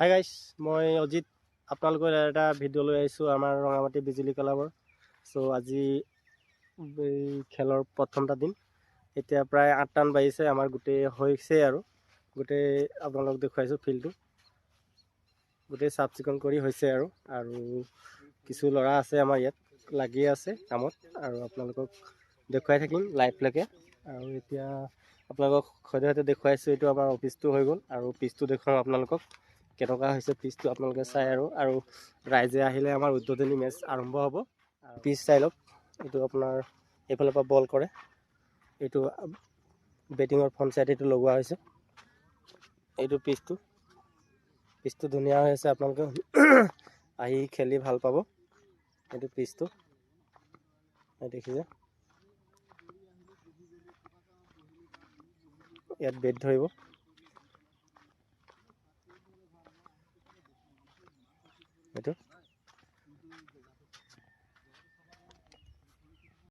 Hi guys, মই অজিত আপোনালোকৰ এটা ভিডিঅ' লৈ আহিছোঁ আমাৰ ৰঙামাটি বিজুলী ক্লাবৰ। চ' আজি এই খেলৰ প্ৰথমটা দিন, এতিয়া প্ৰায় 8টামান বাজিছে, আমাৰ গোটেই হৈছে আৰু গোটেই আপোনালোকক দেখুৱাইছোঁ ফিল্ডটো গোটেই চাফ চিকুণ কৰি হৈছে আৰু কিছু ল'ৰা আছে আমাৰ ইয়াত লাগি আছে কামত আৰু আপোনালোকক দেখুৱাই থাকিম লাইভলৈকে। আৰু এতিয়া আপোনালোকক সদ্যহতে দেখুৱাইছোঁ, এইটো আমাৰ অফিচটো হৈ গ'ল আৰু পিচটো দেখুৱাম আপোনালোকক কেনেকুৱা হৈছে পিচটো আপোনালোকে চাই আৰু ৰাইজে আহিলে আমাৰ উদ্বোধনী মেচ আৰম্ভ হ'ব। পিচ চাই লওক, এইটো আপোনাৰ এইফালৰ পৰা বল কৰে, এইটো বেটিঙৰ ফ্ৰণ্ট চাইড এইটো লগোৱা হৈছে, এইটো পিচটো ধুনীয়া হৈ আছে, আপোনালোকে আহি খেলি ভাল পাব। এইটো পিচটো দেখিছে, ইয়াত বেট ধৰিব, এইটো